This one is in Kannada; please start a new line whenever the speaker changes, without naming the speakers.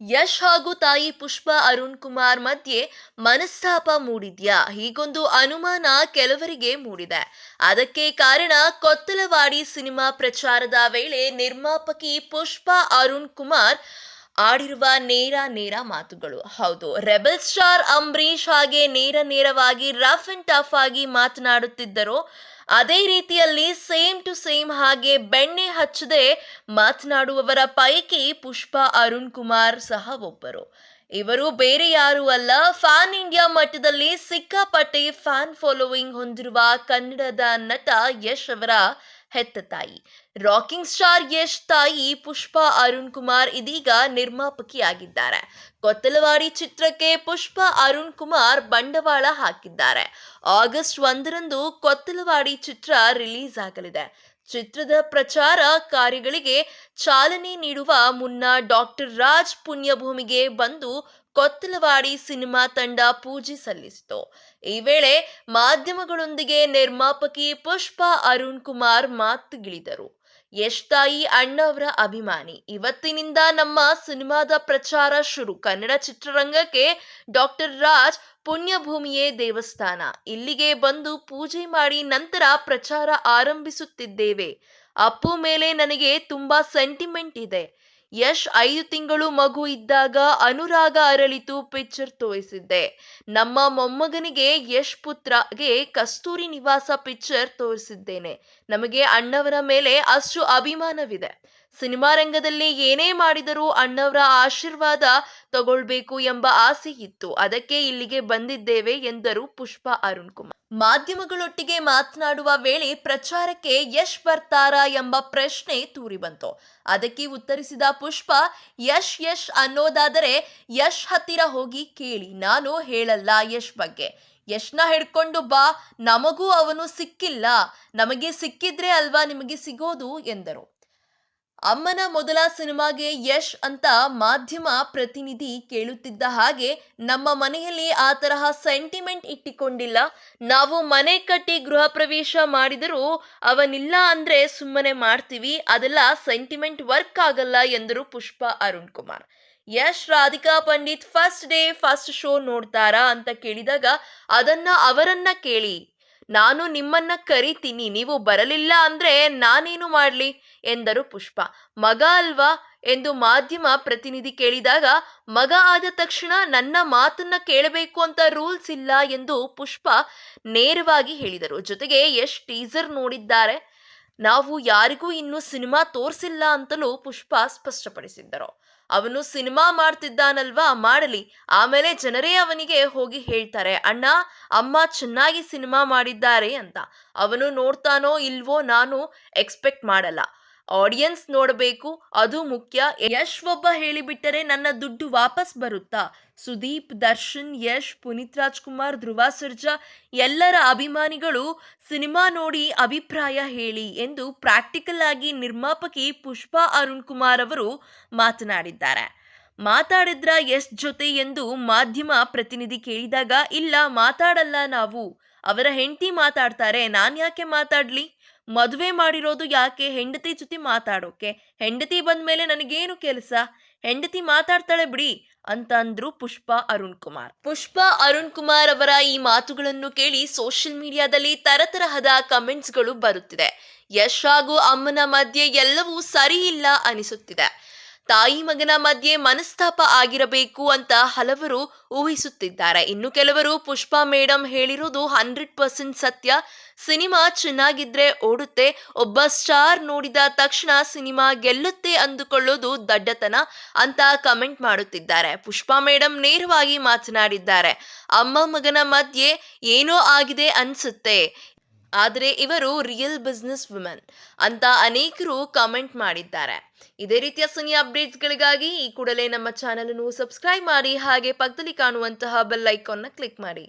ಯಶ್ ಹಾಗೂ ತಾಯಿ ಪುಷ್ಪಾ ಅರುಣ್ ಕುಮಾರ್ ಮಧ್ಯೆ ಮನಸ್ತಾಪ ಮೂಡಿದ್ಯಾ? ಹೀಗೊಂದು ಅನುಮಾನ ಕೆಲವರಿಗೆ ಮೂಡಿದೆ. ಅದಕ್ಕೆ ಕಾರಣ ಕೊತ್ತಲವಾಡಿ ಸಿನಿಮಾ ಪ್ರಚಾರದ ವೇಳೆ ನಿರ್ಮಾಪಕಿ ಪುಷ್ಪಾ ಅರುಣ್ ಕುಮಾರ್ ಆಡಿರುವ ನೇರ ಮಾತುಗಳು. ಹೌದು, ರೆಬೆಲ್ ಸ್ಟಾರ್ ಅಂಬರೀಷ್ ಹಾಗೆ ನೇರವಾಗಿ ರಫ್ ಅಂಡ್ ಟಫ್ ಆಗಿ ಮಾತನಾಡುತ್ತಿದ್ದರೋ ಅದೇ ರೀತಿಯಲ್ಲಿ ಸೇಮ್ ಟು ಸೇಮ್ ಹಾಗೆ ಬೆಣ್ಣೆ ಹಚ್ಚದೆ ಮಾತನಾಡುವವರ ಪೈಕಿ ಪುಷ್ಪಾ ಅರುಣ್ ಕುಮಾರ್ ಸಹ ಒಬ್ಬರು. ಇವರು ಬೇರೆ ಯಾರೂ ಅಲ್ಲ, ಫ್ಯಾನ್ ಇಂಡಿಯಾ ಮಟ್ಟದಲ್ಲಿ ಸಿಕ್ಕಾಪಟ್ಟೆ ಫ್ಯಾನ್ ಫಾಲೋವಿಂಗ್ ಹೊಂದಿರುವ ಕನ್ನಡದ ನಟ ಯಶ್ ಅವರ ಹೆತ್ತ ತಾಯಿ. ರಾಕಿಂಗ್ ಸ್ಟಾರ್ ಯಶ್ ತಾಯಿ ಪುಷ್ಪಾ ಅರುಣ್ ಕುಮಾರ್ ಇದೀಗ ನಿರ್ಮಾಪಕಿಯಾಗಿದ್ದಾರೆ. ಕೊತ್ತಲವಾಡಿ ಚಿತ್ರಕ್ಕೆ ಪುಷ್ಪಾ ಅರುಣ್ ಕುಮಾರ್ ಬಂಡವಾಳ ಹಾಕಿದ್ದಾರೆ. ಆಗಸ್ಟ್ 1ರಂದು ಕೊತ್ತಲವಾಡಿ ಚಿತ್ರ ರಿಲೀಸ್ ಆಗಲಿದೆ. ಚಿತ್ರದ ಪ್ರಚಾರ ಕಾರ್ಯಗಳಿಗೆ ಚಾಲನೆ ನೀಡುವ ಮುನ್ನ ಡಾಕ್ಟರ್ ರಾಜ್ ಪುಣ್ಯಭೂಮಿಗೆ ಬಂದು ಕೊತ್ತಲವಾಡಿ ಸಿನಿಮಾ ತಂಡ ಪೂಜೆ ಸಲ್ಲಿಸಿತು. ಈ ವೇಳೆ ಮಾಧ್ಯಮಗಳೊಂದಿಗೆ ನಿರ್ಮಾಪಕಿ ಪುಷ್ಪಾ ಅರುಣ್ ಕುಮಾರ್ ಮಾತುಗಿಳಿದರು. ಯಶ್ ತಾಯಿ ಅಣ್ಣ ಅವರ ಅಭಿಮಾನಿ. ಇವತ್ತಿನಿಂದ ನಮ್ಮ ಸಿನಿಮಾದ ಪ್ರಚಾರ ಶುರು. ಕನ್ನಡ ಚಿತ್ರರಂಗಕ್ಕೆ ಡಾಕ್ಟರ್ ರಾಜ್ ಪುಣ್ಯಭೂಮಿಯೇ ದೇವಸ್ಥಾನ. ಇಲ್ಲಿಗೆ ಬಂದು ಪೂಜೆ ಮಾಡಿ ನಂತರ ಪ್ರಚಾರ ಆರಂಭಿಸುತ್ತಿದ್ದೇವೆ. ಅಪ್ಪು ಮೇಲೆ ನನಗೆ ತುಂಬಾ ಸೆಂಟಿಮೆಂಟ್ ಇದೆ. ಯಶ್ 5 ತಿಂಗಳು ಮಗು ಇದ್ದಾಗ ಅನುರಾಗ ಅರಳಿತು ಪಿಕ್ಚರ್ ತೋರಿಸಿದ್ದೆ. ನಮ್ಮ ಮೊಮ್ಮಗನಿಗೆ ಯಶ್ ಪುತ್ರಗೆ ಕಸ್ತೂರಿ ನಿವಾಸ ಪಿಕ್ಚರ್ ತೋರಿಸಿದ್ದೇನೆ. ನಮಗೆ ಅಣ್ಣವರ ಮೇಲೆ ಅಷ್ಟು ಅಭಿಮಾನವಿದೆ. ಸಿನಿಮಾ ರಂಗದಲ್ಲಿ ಏನೇ ಮಾಡಿದರೂ ಅಣ್ಣವರ ಆಶೀರ್ವಾದ ತಗೊಳ್ಬೇಕು ಎಂಬ ಆಸೆ ಇತ್ತು. ಅದಕ್ಕೆ ಇಲ್ಲಿಗೆ ಬಂದಿದ್ದೇವೆ ಎಂದರು ಪುಷ್ಪಾ ಅರುಣ್ ಕುಮಾರ್. ಮಾಧ್ಯಮಗಳೊಟ್ಟಿಗೆ ಮಾತನಾಡುವ ವೇಳೆ ಪ್ರಚಾರಕ್ಕೆ ಯಶ್ ಬರ್ತಾರಾ ಎಂಬ ಪ್ರಶ್ನೆ ತೂರಿ ಬಂತು. ಅದಕ್ಕೆ ಉತ್ತರಿಸಿದ ಪುಷ್ಪಾ, ಯಶ್ ಅನ್ನೋದಾದರೆ ಯಶ್ ಹತ್ತಿರ ಹೋಗಿ ಕೇಳಿ, ನಾನು ಹೇಳಲ್ಲ ಯಶ್ ಬಗ್ಗೆ. ಯಶ್ನ ಹಿಡ್ಕೊಂಡು ಬಾ, ನಮಗೂ ಅವನು ಸಿಕ್ಕಿಲ್ಲ, ನಮಗೆ ಸಿಕ್ಕಿದ್ರೆ ಅಲ್ವಾ ನಿಮಗೆ ಸಿಗೋದು ಎಂದರು. ಅಮ್ಮನ ಮೊದಲ ಸಿನಿಮಾಗೆ ಯಶ್ ಅಂತ ಮಾಧ್ಯಮ ಪ್ರತಿನಿಧಿ ಕೇಳುತ್ತಿದ್ದ ಹಾಗೆ, ನಮ್ಮ ಮನೆಯಲ್ಲಿ ಆ ತರಹ ಸೆಂಟಿಮೆಂಟ್ ಇಟ್ಟಿಕೊಂಡಿಲ್ಲ. ನಾವು ಮನೆ ಕಟ್ಟಿ ಗೃಹ ಪ್ರವೇಶ ಮಾಡಿದರೂ ಅವನಿಲ್ಲ ಅಂದ್ರೆ ಸುಮ್ಮನೆ ಮಾಡ್ತೀವಿ. ಅದೆಲ್ಲ ಸೆಂಟಿಮೆಂಟ್ ವರ್ಕ್ ಆಗಲ್ಲ ಎಂದರು Pushpa Arun Kumar. Yash Radhika Pandit first day first show ನೋಡ್ತಾರಾ ಅಂತ ಕೇಳಿದಾಗ, ಅದನ್ನ ಅವರನ್ನ ಕೇಳಿ, ನಾನು ನಿಮ್ಮನ್ನ ಕರಿತೀನಿ, ನೀವು ಬರಲಿಲ್ಲ ಅಂದ್ರೆ ನಾನೇನು ಮಾಡ್ಲಿ ಎಂದರು ಪುಷ್ಪಾ. ಮಗ ಅಲ್ವಾ ಎಂದು ಮಾಧ್ಯಮ ಪ್ರತಿನಿಧಿ ಕೇಳಿದಾಗ, ಮಗ ಆದ ತಕ್ಷಣ ನನ್ನ ಮಾತನ್ನ ಕೇಳಬೇಕು ಅಂತ ರೂಲ್ಸ್ ಇಲ್ಲ ಎಂದು ಪುಷ್ಪಾ ನೇರವಾಗಿ ಹೇಳಿದರು. ಜೊತೆಗೆ ಯಶ್ ಟೀಸರ್ ನೋಡಿದ್ದಾರೆ, ನಾವು ಯಾರಿಗೂ ಇನ್ನೂ ಸಿನಿಮಾ ತೋರಿಸಿಲ್ಲ ಅಂತಲೂ ಪುಷ್ಪಾ ಸ್ಪಷ್ಟಪಡಿಸಿದ್ದರು. ಅವನು ಸಿನಿಮಾ ಮಾಡ್ತಿದ್ದಾನಲ್ವಾ, ಮಾಡಲಿ, ಆಮೇಲೆ ಜನರೇ ಅವನಿಗೆ ಹೋಗಿ ಹೇಳ್ತಾರೆ, ಅಣ್ಣ ಅಮ್ಮ ಚೆನ್ನಾಗಿ ಸಿನಿಮಾ ಮಾಡಿದ್ದಾರೆ ಅಂತ. ಅವನು ನೋಡ್ತಾನೋ ಇಲ್ವೋ ನಾನು ಎಕ್ಸ್ಪೆಕ್ಟ್ ಮಾಡಲ್ಲ, ಆಡಿಯನ್ಸ್ ನೋಡಬೇಕು, ಅದು ಮುಖ್ಯ. ಯಶ್ ಒಬ್ಬ ಹೇಳಿಬಿಟ್ಟರೆ ನನ್ನ ದುಡ್ಡು ವಾಪಸ್ ಬರುತ್ತಾ? ಸುದೀಪ್, ದರ್ಶನ್, ಯಶ್, ಪುನೀತ್ ರಾಜ್ಕುಮಾರ್, ಧ್ರುವ ಸರ್ಜಾ ಎಲ್ಲರ ಅಭಿಮಾನಿಗಳು ಸಿನಿಮಾ ನೋಡಿ ಅಭಿಪ್ರಾಯ ಹೇಳಿ ಎಂದು ಪ್ರಾಕ್ಟಿಕಲ್ ಆಗಿ ನಿರ್ಮಾಪಕಿ ಪುಷ್ಪಾ ಅರುಣ್ ಕುಮಾರ್ ಅವರು ಮಾತಾಡಿದ್ರ ಯಶ್ ಜೊತೆ ಎಂದು ಮಾಧ್ಯಮ ಪ್ರತಿನಿಧಿ ಕೇಳಿದಾಗ, ಇಲ್ಲ ಮಾತಾಡಲ್ಲ, ನಾವು ಅವರ ಹೆಂಡತಿ ಮಾತಾಡ್ತಾರೆ, ನಾನ್ಯಾಕೆ ಮಾತಾಡ್ಲಿ? ಮದುವೆ ಮಾಡಿರೋದು ಯಾಕೆ? ಹೆಂಡತಿ ಜೊತೆ ಮಾತಾಡೋಕೆ. ಹೆಂಡತಿ ಬಂದ್ಮೇಲೆ ನನಗೇನು ಕೆಲಸ? ಹೆಂಡತಿ ಮಾತಾಡ್ತಾಳೆ ಬಿಡಿ ಅಂತ ಅಂದ್ರು ಪುಷ್ಪಾ ಅರುಣ್ ಕುಮಾರ್. ಪುಷ್ಪಾ ಅರುಣ್ ಕುಮಾರ್ ಅವರ ಈ ಮಾತುಗಳನ್ನು ಕೇಳಿ ಸೋಷಿಯಲ್ ಮೀಡಿಯಾದಲ್ಲಿ ತರತರಹದ ಕಮೆಂಟ್ಸ್ಗಳು ಬರುತ್ತಿದೆ. ಯಶ್ ಹಾಗೂ ಅಮ್ಮನ ಮಧ್ಯೆ ಎಲ್ಲವೂ ಸರಿ ಇಲ್ಲ ಅನಿಸುತ್ತಿದೆ. ತಾಯಿ ಮಗನ ಮಧ್ಯೆ ಮನಸ್ತಾಪ ಆಗಿರಬೇಕು ಅಂತ ಹಲವರು ಊಹಿಸುತ್ತಿದ್ದಾರೆ. ಇನ್ನು ಕೆಲವರು ಪುಷ್ಪಾ ಮೇಡಮ್ ಹೇಳಿರೋದು 100% ಸತ್ಯ, ಸಿನಿಮಾ ಚೆನ್ನಾಗಿದ್ರೆ ಓಡುತ್ತೆ, ಒಬ್ಬ ಸ್ಟಾರ್ ನೋಡಿದ ತಕ್ಷಣ ಸಿನಿಮಾ ಗೆಲ್ಲುತ್ತೆ ಅಂದುಕೊಳ್ಳೋದು ದಡ್ಡತನ ಅಂತ ಕಮೆಂಟ್ ಮಾಡುತ್ತಿದ್ದಾರೆ. ಪುಷ್ಪಾ ಮೇಡಮ್ ನೇರವಾಗಿ ಮಾತನಾಡಿದ್ದಾರೆ, ಅಮ್ಮ ಮಗನ ಮಧ್ಯೆ ಏನೋ ಆಗಿದೆ ಅನ್ಸುತ್ತೆ, ಆದರೆ ಇವರು ರಿಯಲ್ ಬಿಸ್ನೆಸ್ ವುಮೆನ್ ಅಂತ ಅನೇಕರು ಕಮೆಂಟ್ ಮಾಡಿದ್ದಾರೆ. ಇದೇ ರೀತಿಯ ಸಿನಿ ಅಪ್ಡೇಟ್ಸ್ಗಳಿಗಾಗಿ ಈ ಕೂಡಲೇ ನಮ್ಮ ಚಾನೆಲ್ ಅನ್ನು ಸಬ್ಸ್ಕ್ರೈಬ್ ಮಾಡಿ, ಹಾಗೆ ಪಕ್ಕದಲ್ಲಿ ಕಾಣುವಂತಹ ಬೆಲ್ ಐಕಾನ್ನ ಕ್ಲಿಕ್ ಮಾಡಿ.